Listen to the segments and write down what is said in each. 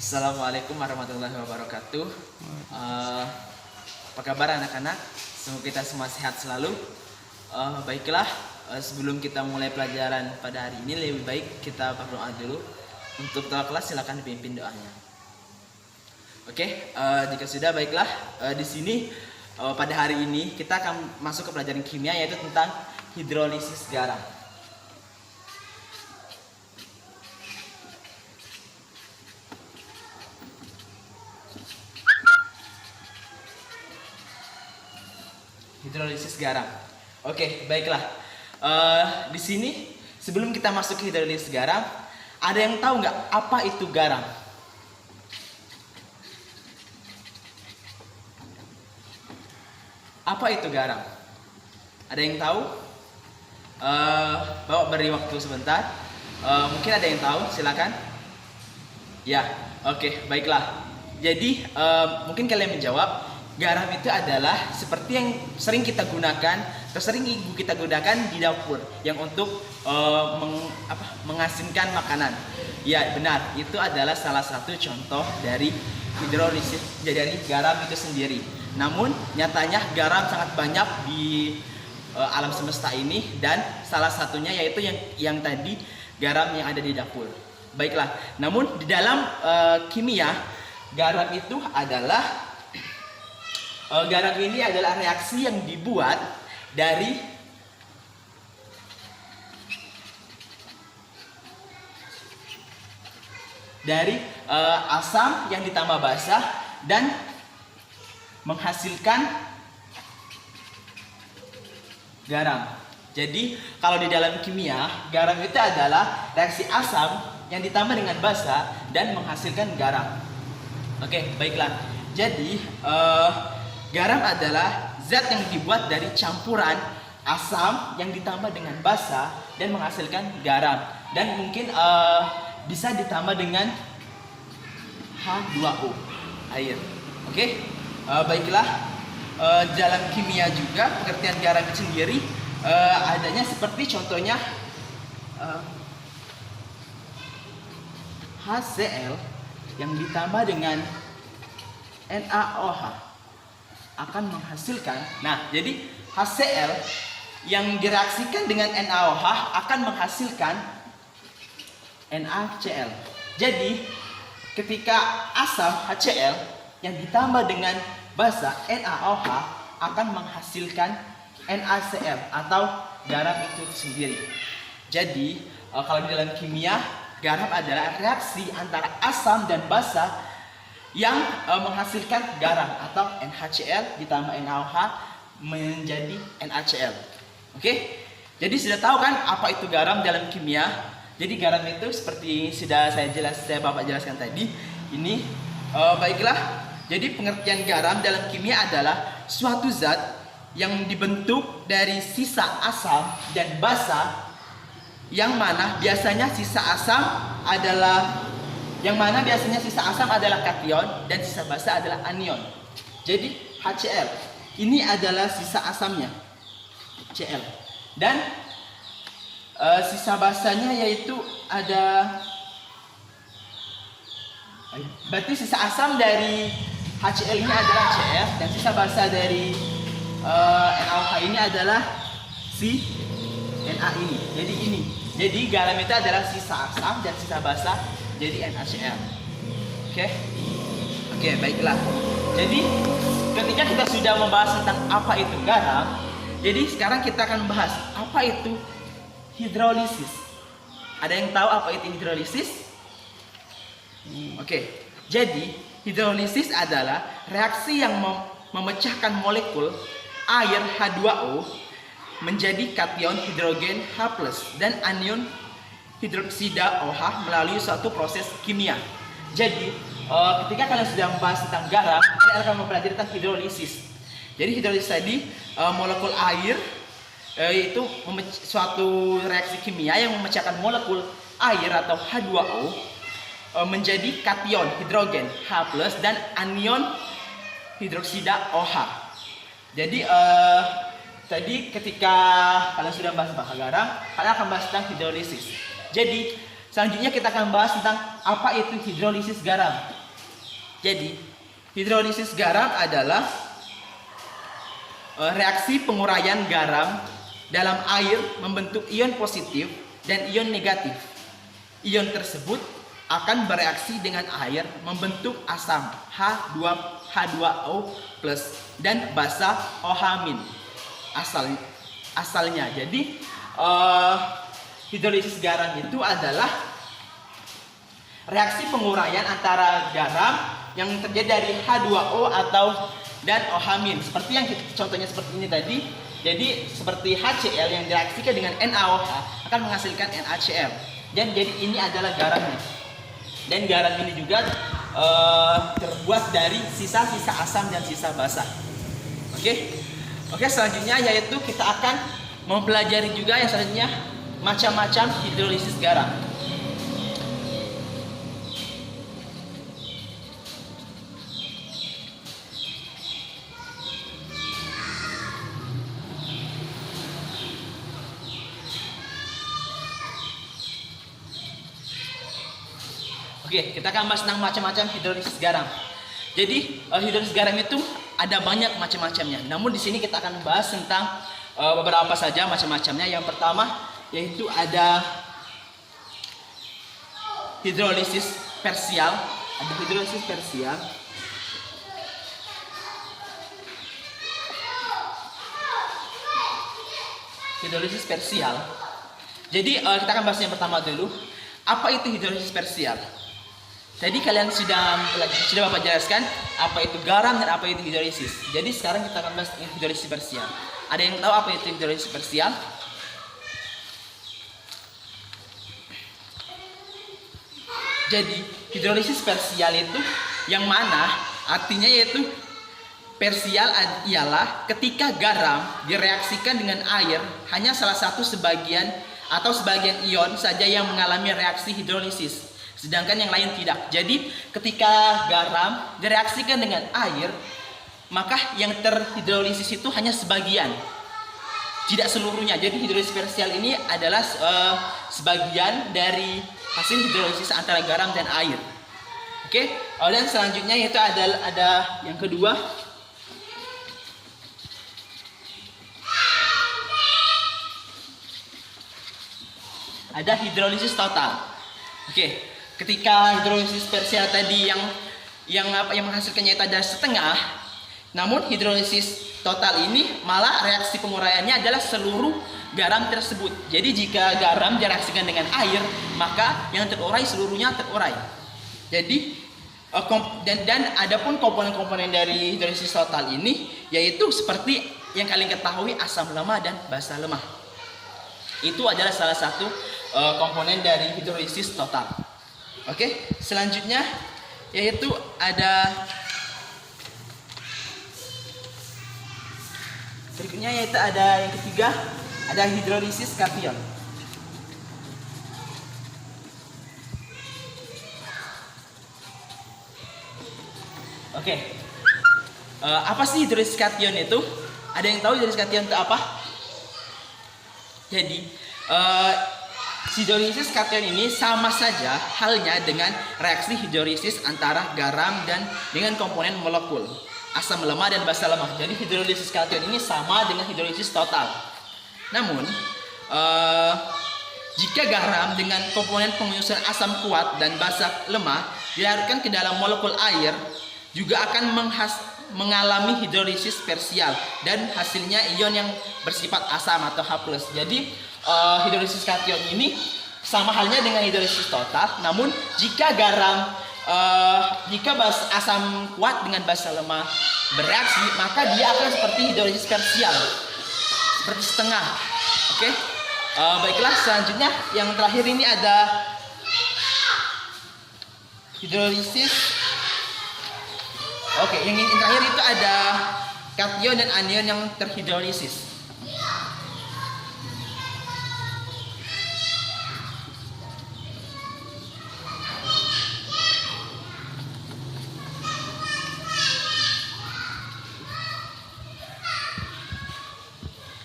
Assalamualaikum warahmatullahi wabarakatuh. Apa kabar anak-anak? Semoga kita semua sehat selalu. Baiklah, sebelum kita mulai pelajaran pada hari ini, lebih baik kita berdoa dulu. Untuk ketua kelas silakan dipimpin doanya. Oke, jika sudah baiklah, di sini pada hari ini kita akan masuk ke pelajaran kimia, yaitu tentang hidrolisis garam. Hidrolisis garam. Oke, baiklah. Di sini sebelum kita masuk ke hidrolisis garam, ada yang tahu nggak apa itu garam? Apa itu garam? Ada yang tahu? Bawa beri waktu sebentar. Mungkin ada yang tahu, silakan. Ya, oke, baiklah. Jadi mungkin kalian menjawab. Garam itu adalah seperti yang sering kita gunakan atau sering ibu kita gunakan di dapur yang untuk mengasinkan makanan. Ya benar, itu adalah salah satu contoh dari hidrolisis dari garam itu sendiri. Namun nyatanya garam sangat banyak di alam semesta ini, dan salah satunya yaitu yang tadi garam yang ada di dapur. Baiklah, namun di dalam kimia garam itu adalah garam ini adalah reaksi yang dibuat dari asam yang ditambah basa dan menghasilkan garam. Jadi kalau di dalam kimia, garam itu adalah reaksi asam yang ditambah dengan basa dan menghasilkan garam. Oke, baiklah. Jadi garam adalah zat yang dibuat dari campuran asam yang ditambah dengan basa dan menghasilkan garam, dan mungkin bisa ditambah dengan H2O, air. Oke, baiklah. Dalam kimia juga pengertian garam itu sendiri adanya seperti contohnya HCl yang ditambah dengan NaOH akan menghasilkan. Nah, jadi HCl yang direaksikan dengan NaOH akan menghasilkan NaCl. Jadi ketika asam HCl yang ditambah dengan basa NaOH akan menghasilkan NaCl atau garam itu sendiri. Jadi kalau di dalam kimia, garam adalah reaksi antara asam dan basa yang menghasilkan garam atau NaCl ditambah NaOH menjadi NaCl. Oke? Jadi sudah tahu kan apa itu garam dalam kimia? Jadi garam itu seperti sudah saya Bapak jelaskan tadi. Ini baiklah. Jadi pengertian garam dalam kimia adalah suatu zat yang dibentuk dari sisa asam dan basa, yang mana biasanya sisa asam adalah kation dan sisa basa adalah anion. Jadi HCl ini adalah sisa asamnya, Cl, dan sisa basanya yaitu ada, berarti sisa asam dari HCl ini adalah Cl, dan sisa basa dari NaOH ini adalah si Na ini. Jadi garam itu adalah sisa asam dan sisa basa jadi NaCl. Oke, baiklah. Jadi ketika kita sudah membahas tentang apa itu garam, jadi sekarang kita akan membahas apa itu hidrolisis. Ada yang tahu apa itu hidrolisis? Oke. Jadi hidrolisis adalah reaksi yang memecahkan molekul air H2O menjadi kation hidrogen H+ dan anion hidroksida OH melalui suatu proses kimia. Jadi ketika kalian sudah membahas tentang garam, kalian akan mempelajari tentang hidrolisis. Jadi hidrolisis tadi molekul air itu suatu reaksi kimia yang memecahkan molekul air atau H2O menjadi kation hidrogen H+ dan anion hidroksida OH. Jadi tadi ketika kalian sudah bahas garam, kalian akan bahas tentang hidrolisis. Jadi selanjutnya kita akan bahas tentang apa itu hidrolisis garam. Jadi, hidrolisis garam adalah reaksi penguraian garam dalam air membentuk ion positif dan ion negatif. Ion tersebut akan bereaksi dengan air membentuk asam H2O+ dan basa OH-. Asalnya. Jadi hidrolisis garam itu adalah reaksi penguraian antara garam yang terjadi dari H2O dan OH-. Seperti yang contohnya seperti ini tadi. Jadi seperti HCl yang direaksikan dengan NaOH akan menghasilkan NaCl. Dan jadi ini adalah garamnya. Dan garam ini juga terbuat dari sisa-sisa asam dan sisa basa. Oke, selanjutnya yaitu kita akan mempelajari juga yang selanjutnya macam-macam hidrolisis garam. Oke, kita akan bahas tentang macam-macam hidrolisis garam. Jadi, hidrolisis garam itu ada banyak macam-macamnya. Namun di sini kita akan bahas tentang beberapa saja macam-macamnya. Yang pertama yaitu ada hidrolisis parsial. Ada hidrolisis parsial. Hidrolisis parsial. Jadi kita akan bahas yang pertama dulu. Apa itu hidrolisis parsial? Tadi kalian sudah Bapak jelaskan apa itu garam dan apa itu hidrolisis. Jadi sekarang kita akan bahas hidrolisis parsial. Ada yang tahu apa itu hidrolisis parsial? Jadi hidrolisis parsial itu yang mana artinya yaitu parsial ialah ketika garam direaksikan dengan air hanya salah satu sebagian atau sebagian ion saja yang mengalami reaksi hidrolisis. Sedangkan yang lain tidak. Jadi ketika garam direaksikan dengan air, maka yang terhidrolisis itu hanya sebagian, tidak seluruhnya. Jadi hidrolisis parsial ini adalah sebagian dari hasil hidrolisis antara garam dan air. Oke. Dan selanjutnya yaitu ada yang kedua, ada hidrolisis total. Oke. Ketika hidrolisis parsial tadi yang menghasilkannya itu ada setengah, namun hidrolisis total ini malah reaksi penguraiannya adalah seluruh garam tersebut. Jadi jika garam direaksikan dengan air, maka yang terurai seluruhnya terurai. Jadi dan adapun komponen-komponen dari hidrolisis total ini yaitu seperti yang kalian ketahui asam lemah dan basa lemah. Itu adalah salah satu komponen dari hidrolisis total. Oke, selanjutnya yaitu ada berikutnya yaitu ada yang ketiga, ada hidrolisis kation. Oke. Apa sih hidrolisis kation itu? Ada yang tahu hidrolisis kation itu apa? Jadi hidrolisis kation ini sama saja halnya dengan reaksi hidrolisis antara garam dan dengan komponen molekul asam lemah dan basa lemah. Jadi hidrolisis kation ini sama dengan hidrolisis total. Namun jika garam dengan komponen pengusuran asam kuat dan basa lemah dilarutkan ke dalam molekul air, juga akan mengalami hidrolisis parsial dan hasilnya ion yang bersifat asam atau H+. Jadi hidrolisis kation ini sama halnya dengan hidrolisis total, namun jika asam kuat dengan basa lemah bereaksi, maka dia akan seperti hidrolisis parsial, seperti setengah. Oke. Baiklah, selanjutnya yang terakhir ini ada hidrolisis. Oke, yang terakhir itu ada kation dan anion yang terhidrolisis.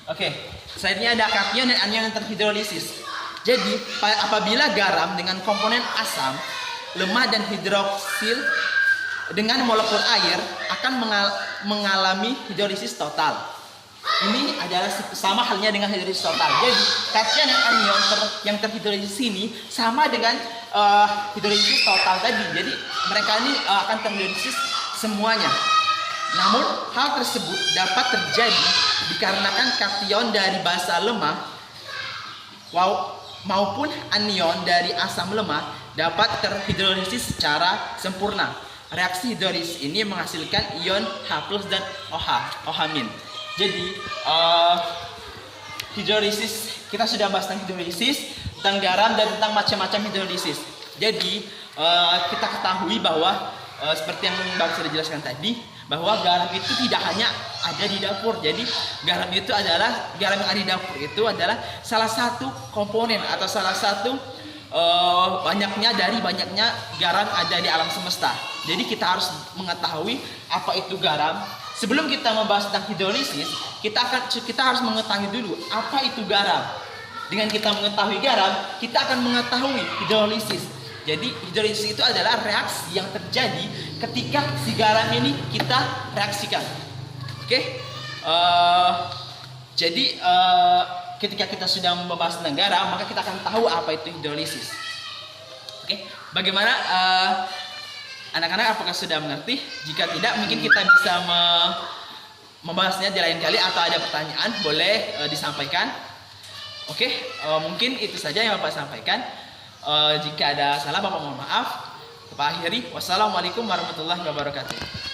Oke, selanjutnya ada kation dan anion yang terhidrolisis. Jadi, apabila garam dengan komponen asam, lemah dan hidroksil dengan molekul air akan mengalami hidrolisis total. Ini adalah sama halnya dengan hidrolisis total. Jadi kation dan anion yang terhidrolisis ini sama dengan hidrolisis total tadi. Jadi mereka ini akan terhidrolisis semuanya. Namun hal tersebut dapat terjadi dikarenakan kation dari basa lemah maupun anion dari asam lemah dapat terhidrolisis secara sempurna. Reaksi hidrolisis ini menghasilkan ion H+ dan OH-. Jadi hidrolisis, kita sudah bahas tentang hidrolisis, tentang garam dan tentang macam-macam hidrolisis. Jadi kita ketahui bahwa seperti yang baru saya jelaskan tadi, bahwa garam itu tidak hanya ada di dapur. Jadi garam yang ada di dapur itu adalah salah satu komponen atau salah satu banyaknya garam ada di alam semesta. Jadi kita harus mengetahui apa itu garam. Sebelum kita membahas tentang hidrolisis, kita harus mengetahui dulu apa itu garam. Dengan kita mengetahui garam, kita akan mengetahui hidrolisis. Jadi hidrolisis itu adalah reaksi yang terjadi ketika si garam ini kita reaksikan. Oke? Jadi ketika kita sudah membahas tentang garam, maka kita akan tahu apa itu hidrolisis. Oke? Bagaimana anak-anak, apakah sudah mengerti? Jika tidak, mungkin kita bisa membahasnya di lain kali, atau ada pertanyaan boleh disampaikan. Oke, mungkin itu saja yang Bapak sampaikan. Jika ada salah, Bapak mohon maaf. Bapak akhiri. Wassalamualaikum warahmatullahi wabarakatuh.